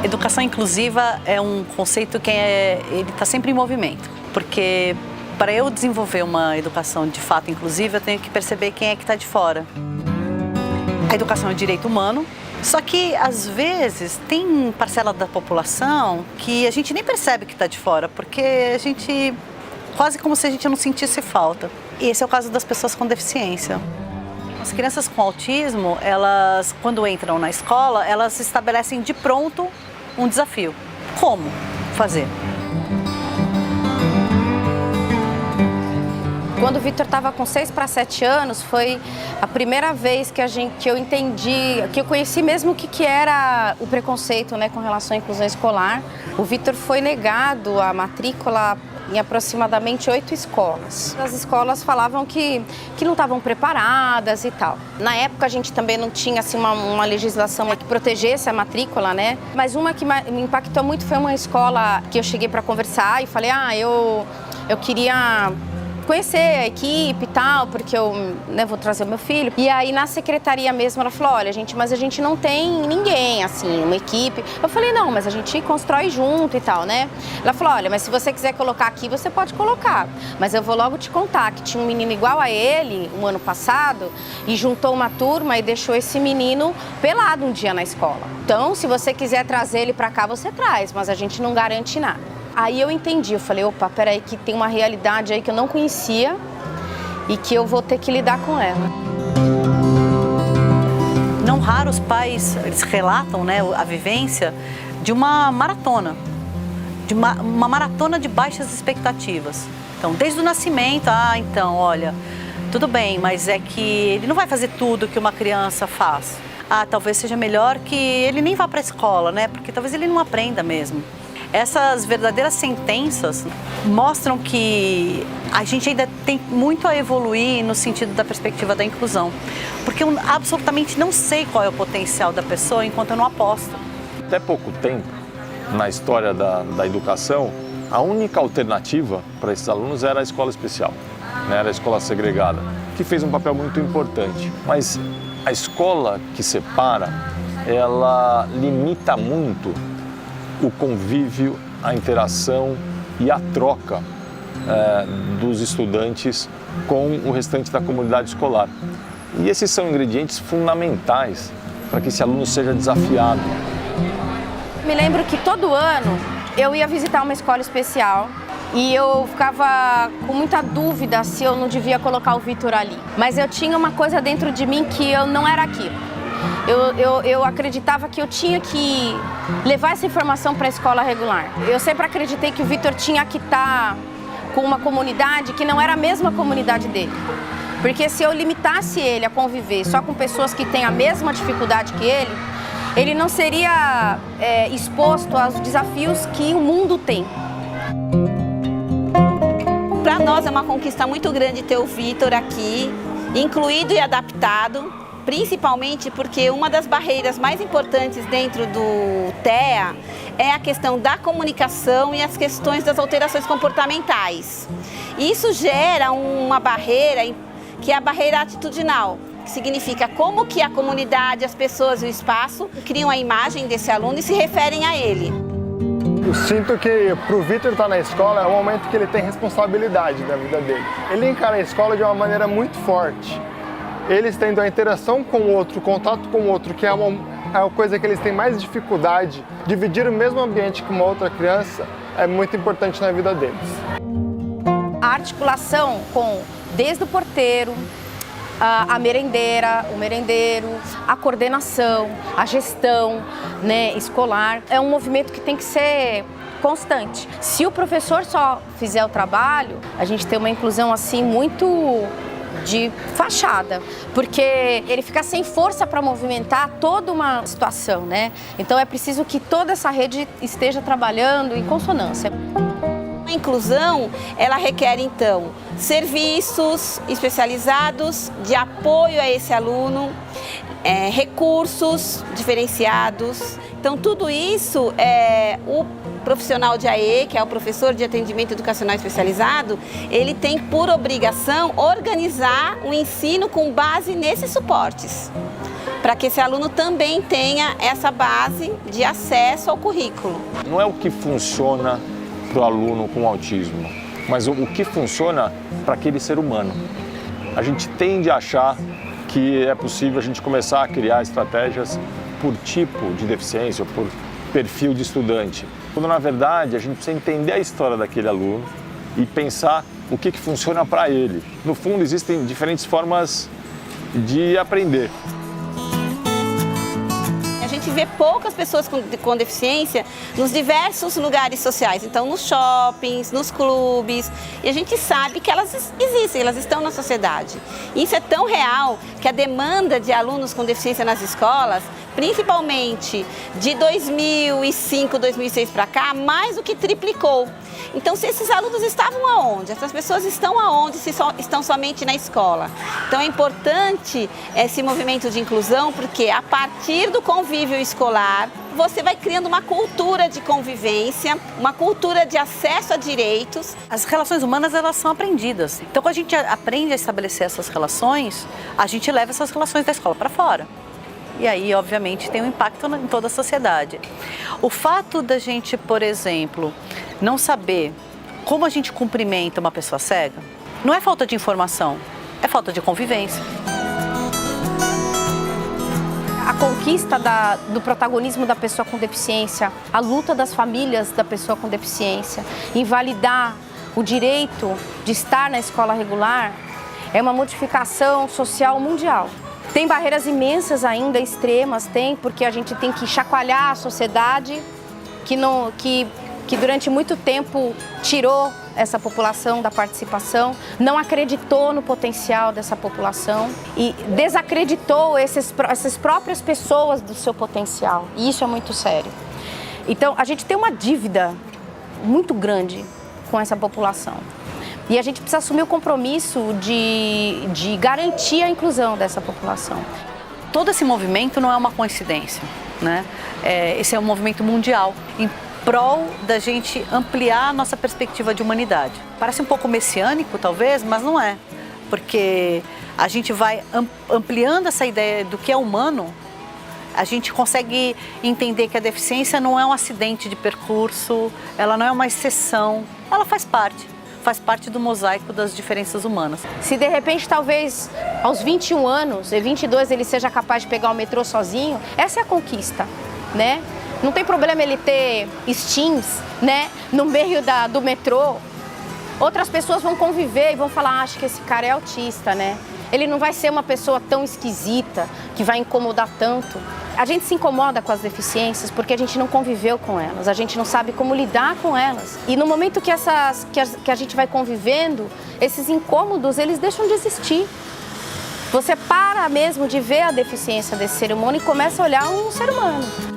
Educação inclusiva é um conceito que ele está sempre em movimento, porque para eu desenvolver uma educação de fato inclusiva, eu tenho que perceber quem é que está de fora. A educação é um direito humano, só que às vezes tem parcela da população que a gente nem percebe que está de fora, porque a gente, quase como se a gente não sentisse falta. E esse é o caso das pessoas com deficiência. As crianças com autismo, elas, quando entram na escola, elas estabelecem de pronto um desafio. Como fazer? Quando o Vitor estava com 6 para 7 anos, foi a primeira vez que eu entendi, que eu conheci mesmo o que era o preconceito, né, com relação à inclusão escolar. O Vitor foi negado a matrícula em aproximadamente 8 escolas. As escolas falavam que não estavam preparadas e tal. Na época a gente também não tinha assim, uma legislação que protegesse a matrícula, né? Mas uma que me impactou muito foi uma escola que eu cheguei para conversar e falei, eu queria conhecer a equipe e tal, porque eu vou trazer o meu filho. E aí na secretaria mesmo ela falou, olha gente, mas a gente não tem ninguém, assim, uma equipe. Eu falei, não, mas a gente constrói junto e tal, né? Ela falou, olha, mas se você quiser colocar aqui, você pode colocar. Mas eu vou logo te contar que tinha um menino igual a ele, um ano passado, e juntou uma turma e deixou esse menino pelado um dia na escola. Então, se você quiser trazer ele pra cá, você traz, mas a gente não garante nada. Aí eu entendi, eu falei, opa, peraí que tem uma realidade aí que eu não conhecia e que eu vou ter que lidar com ela. Não raro os pais, eles relatam, né, a vivência de uma maratona, uma maratona de baixas expectativas. Então, desde o nascimento, então, olha, tudo bem, mas é que ele não vai fazer tudo que uma criança faz. Talvez seja melhor que ele nem vá para a escola, né, porque talvez ele não aprenda mesmo. Essas verdadeiras sentenças mostram que a gente ainda tem muito a evoluir no sentido da perspectiva da inclusão. Porque eu absolutamente não sei qual é o potencial da pessoa enquanto eu não aposto. Até pouco tempo, na história da educação, a única alternativa para esses alunos era a escola especial, né? Era a escola segregada, que fez um papel muito importante. Mas a escola que separa, ela limita muito o convívio, a interação e a troca dos estudantes com o restante da comunidade escolar. E esses são ingredientes fundamentais para que esse aluno seja desafiado. Me lembro que todo ano eu ia visitar uma escola especial e eu ficava com muita dúvida se eu não devia colocar o Vitor ali. Mas eu tinha uma coisa dentro de mim que eu não era aquilo. Eu acreditava que eu tinha que levar essa informação para a escola regular. Eu sempre acreditei que o Vitor tinha que estar com uma comunidade que não era a mesma comunidade dele. Porque se eu limitasse ele a conviver só com pessoas que têm a mesma dificuldade que ele não seria exposto aos desafios que o mundo tem. Para nós é uma conquista muito grande ter o Vitor aqui, incluído e adaptado. Principalmente porque uma das barreiras mais importantes dentro do TEA é a questão da comunicação e as questões das alterações comportamentais. Isso gera uma barreira que é a barreira atitudinal, que significa como que a comunidade, as pessoas e o espaço criam a imagem desse aluno e se referem a ele. Eu sinto que para o Vitor estar na escola é um momento que ele tem responsabilidade na vida dele. Ele encara a escola de uma maneira muito forte. Eles tendo a interação com o outro, o contato com o outro, que é uma coisa que eles têm mais dificuldade, dividir o mesmo ambiente com uma outra criança é muito importante na vida deles. A articulação desde o porteiro, a merendeira, o merendeiro, a coordenação, a gestão, né, escolar, é um movimento que tem que ser constante. Se o professor só fizer o trabalho, a gente tem uma inclusão assim muito de fachada, porque ele fica sem força para movimentar toda uma situação, né? Então é preciso que toda essa rede esteja trabalhando em consonância. A inclusão, ela requer então serviços especializados de apoio a esse aluno, recursos diferenciados. Então tudo isso o profissional de AE, que é o professor de atendimento educacional especializado, ele tem por obrigação organizar o ensino com base nesses suportes, para que esse aluno também tenha essa base de acesso ao currículo. Não é o que funciona para o aluno com autismo, mas o que funciona para aquele ser humano. A gente tende a achar que é possível a gente começar a criar estratégias por tipo de deficiência ou por perfil de estudante, quando na verdade a gente precisa entender a história daquele aluno e pensar o que funciona para ele. No fundo, existem diferentes formas de aprender. A gente vê poucas pessoas com deficiência nos diversos lugares sociais, então nos shoppings, nos clubes, e a gente sabe que elas existem, elas estão na sociedade. E isso é tão real que a demanda de alunos com deficiência nas escolas, principalmente de 2005, 2006 para cá, mais do que triplicou. Então, se esses alunos estavam aonde? Essas pessoas estão aonde se estão somente na escola? Então, é importante esse movimento de inclusão, porque a partir do convívio escolar, você vai criando uma cultura de convivência, uma cultura de acesso a direitos. As relações humanas, elas são aprendidas. Então, quando a gente aprende a estabelecer essas relações, a gente leva essas relações da escola para fora. E aí, obviamente, tem um impacto em toda a sociedade. O fato da gente, por exemplo, não saber como a gente cumprimenta uma pessoa cega, não é falta de informação, é falta de convivência. A conquista do protagonismo da pessoa com deficiência, a luta das famílias da pessoa com deficiência, invalidar o direito de estar na escola regular, é uma modificação social mundial. Tem barreiras imensas ainda, extremas, porque a gente tem que chacoalhar a sociedade que durante muito tempo tirou essa população da participação, não acreditou no potencial dessa população e desacreditou essas próprias pessoas do seu potencial. E isso é muito sério. Então, a gente tem uma dívida muito grande com essa população. E a gente precisa assumir o compromisso de garantir a inclusão dessa população. Todo esse movimento não é uma coincidência, né? Esse é um movimento mundial em prol da gente ampliar a nossa perspectiva de humanidade. Parece um pouco messiânico, talvez, mas não é. Porque a gente vai ampliando essa ideia do que é humano, a gente consegue entender que a deficiência não é um acidente de percurso, ela não é uma exceção, ela faz parte do mosaico das diferenças humanas. Se de repente, talvez, aos 21 anos e 22, ele seja capaz de pegar o metrô sozinho, essa é a conquista, né? Não tem problema ele ter steams, né, no meio do metrô. Outras pessoas vão conviver e vão falar, acho que esse cara é autista, né? Ele não vai ser uma pessoa tão esquisita, que vai incomodar tanto. A gente se incomoda com as deficiências porque a gente não conviveu com elas, a gente não sabe como lidar com elas. E no momento que a gente vai convivendo, esses incômodos, eles deixam de existir. Você para mesmo de ver a deficiência desse ser humano e começa a olhar um ser humano.